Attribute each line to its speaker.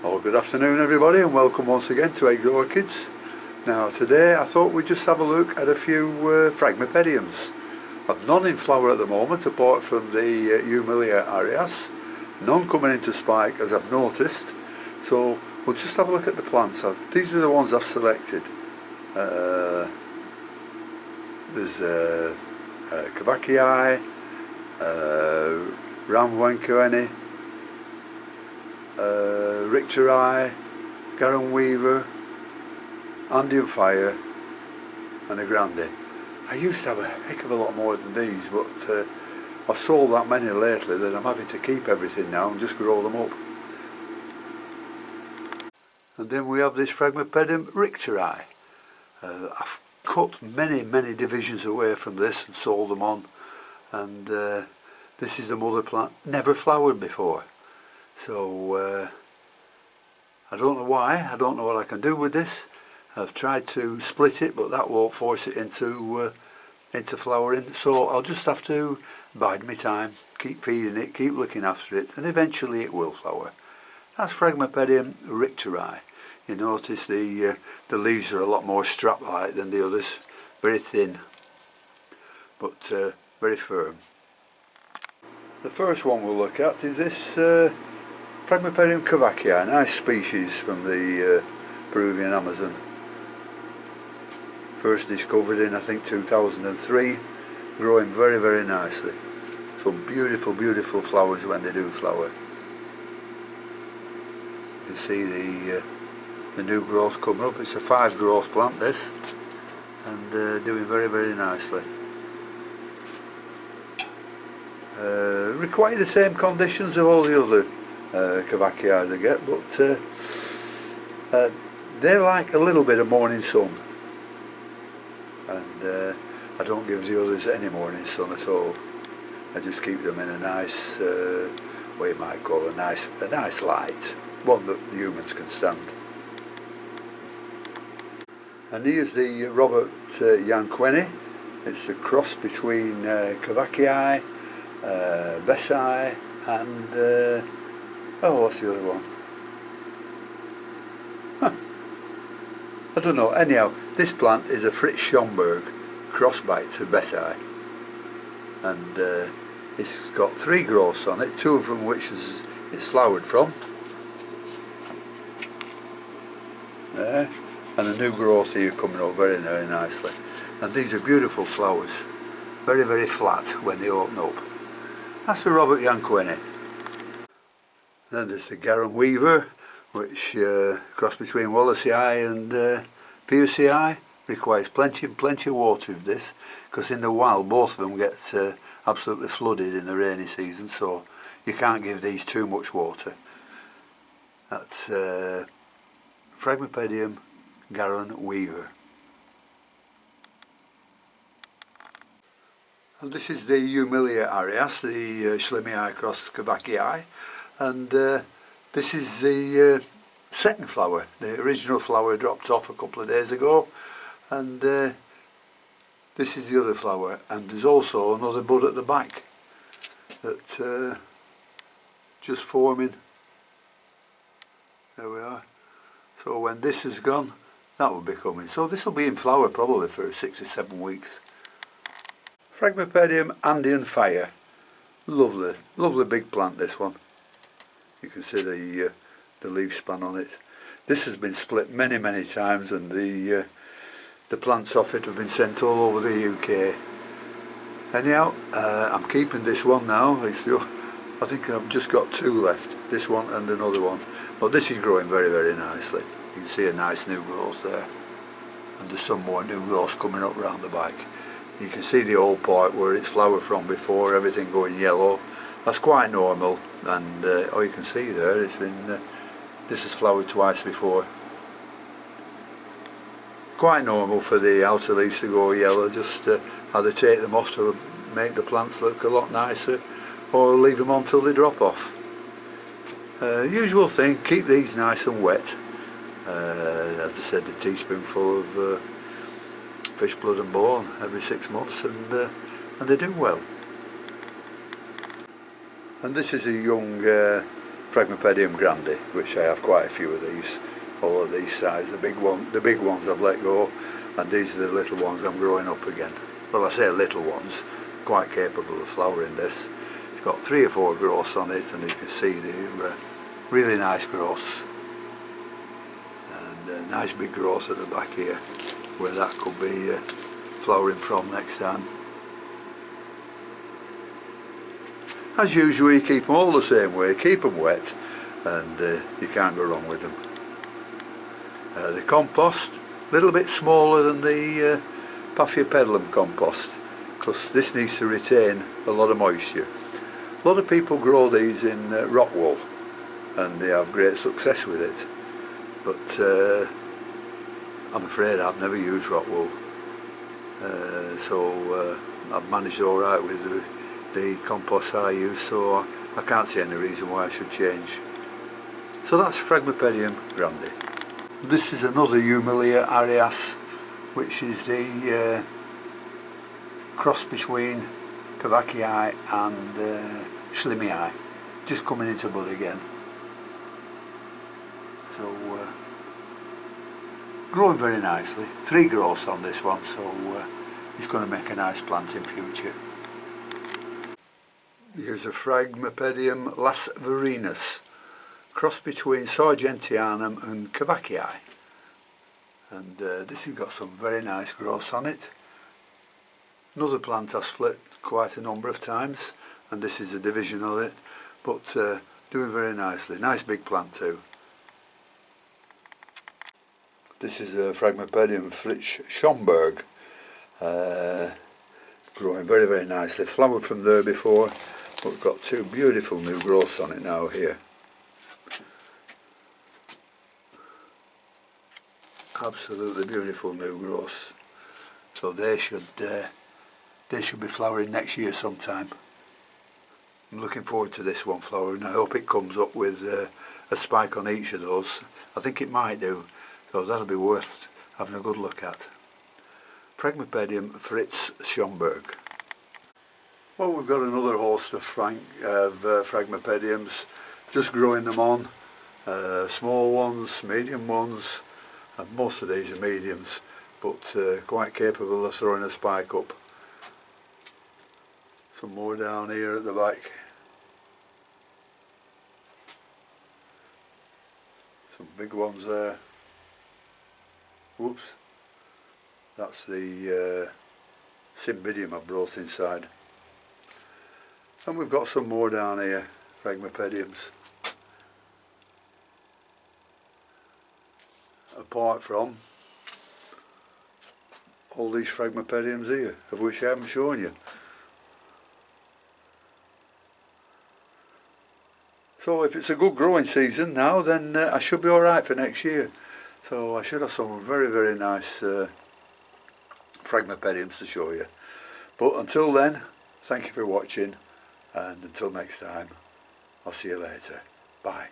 Speaker 1: Well, good afternoon everybody, and welcome once again to Eggs Orchids. Now today I thought we'd just have a look at a few Phragmipediums. I've none in flower at the moment apart from the Humilia Aureus. None coming into spike as I've noticed. So we'll just have a look at the plants. These are the ones I've selected. There's Kibaki, Ramwenkoeni, Richter, Gera Weaver, Andean Fire and a Grande. I used to have a heck of a lot more than these, but I've sold that many lately that I'm having to keep everything now and just grow them up. And then we have this Phragmipedium Richter. I've cut many divisions away from this and sold them on, and this is the mother plant, never flowered before. So I don't know why, I don't know what I can do with this. I've tried to split it, but that won't force it into flowering, so I'll just have to bide my time, keep feeding it, keep looking after it, and eventually it will flower. That's Phragmipedium Richter. You notice the leaves are a lot more strap-like than the others, very thin, but very firm. The first one we'll look at is this Phragmipedium Kibaki, a nice species from the Peruvian Amazon. First discovered in I think 2003, growing very nicely. Some beautiful flowers when they do flower. You can see the new growth coming up. It's a 5 growth plant this, and doing very nicely. Require the same conditions of all the other Kibaki I get, but they like a little bit of morning sun, and I don't give the others any morning sun at all. I just keep them in a nice, what you might call a nice light, one that the humans can stand. And here's the Robert Yanqueni. It's a cross between Kibaki, Besai and what's the other one? I don't know. Anyhow, this plant is a Fritz Schomburg crossbite to Besai, and it's got 3 growths on it, 2 of them which it's flowered from. There, and a new growth here coming up very nicely. And these are beautiful flowers, very flat when they open up. That's the Robert Yanqueni. Then there's the Gera Weaver, which cross between Wallacei and Piercei. Requires plenty of water of this, because in the wild both of them get absolutely flooded in the rainy season, so you can't give these too much water. That's Phragmipedium Gera Weaver. And this is the Humilia Aureus, the Schlimii cross Kibaki, and this is the second flower. The original flower dropped off a couple of days ago, and this is the other flower, and there's also another bud at the back that just forming. There we are. So when this is gone, that will be coming. So this will be in flower probably for 6 or 7 weeks. Phragmipedium Andean Fire. Lovely big plant, this one. You can see the leaf span on it. This has been split many times, and the plants off it have been sent all over the UK. Anyhow, I'm keeping this one now. I think I've just got 2 left, this one and another one. But this is growing very nicely. You can see a nice new growth there, and there's some more new growth coming up round the back. You can see the old part where it's flowered from before, everything going yellow. That's quite normal, and you can see there, it's been this has flowered twice before. Quite normal for the outer leaves to go yellow, just either take them off to make the plants look a lot nicer, or leave them on till they drop off. Usual thing, keep these nice and wet. As I said, a teaspoonful of fish blood and bone every 6 months, and they do well. And this is a young Phragmipedium Grande, which I have quite a few of these, all of these sizes. The big ones I've let go, and these are the little ones I'm growing up again. Well, I say little ones, quite capable of flowering this. It's got 3 or 4 growths on it, and you can see they're really nice growths. And a nice big growth at the back here, where that could be flowering from next time. As usual, you keep them all the same way, keep them wet, and you can't go wrong with them. The compost, a little bit smaller than the Podium compost, because this needs to retain a lot of moisture. A lot of people grow these in rock wool, and they have great success with it, but I'm afraid I've never used rock wool, so I've managed alright with the compost I use, so I can't see any reason why I should change. So that's Phragmipedium Grande. This is another Humilia Aureus, which is the cross between Kibaki and Schlimii, just coming into bud again. So growing very nicely. 3 growths on this one, so it's going to make a nice plant in future. Here's a Phragmipedium Vorenus, cross between Sargentianum and Kibaki, and this has got some very nice growths on it. Another plant I've split quite a number of times, and this is a division of it, but doing very nicely. Nice big plant too. This is a Phragmipedium Fritz Schomburg, growing very, very nicely. Flowered from there before, but we've got 2 beautiful new growths on it now here. Absolutely beautiful new growths. So they should be flowering next year sometime. I'm looking forward to this one flowering. I hope it comes up with a spike on each of those. I think it might do, so that'll be worth having a good look at. Phragmipedium Fritz Schomburg. Well, we've got another host of Phragmipediums, just growing them on. Small ones, medium ones, and most of these are mediums, but quite capable of throwing a spike up. Some more down here at the back. Some big ones there. Whoops. That's the Cymbidium I brought inside. And we've got some more down here, Phragmipediums. Apart from all these Phragmipediums here, of which I haven't shown you. So if it's a good growing season now, then I should be alright for next year. So I should have some very, very nice Phragmipediums to show you. But until then, thank you for watching, and until next time, I'll see you later. Bye.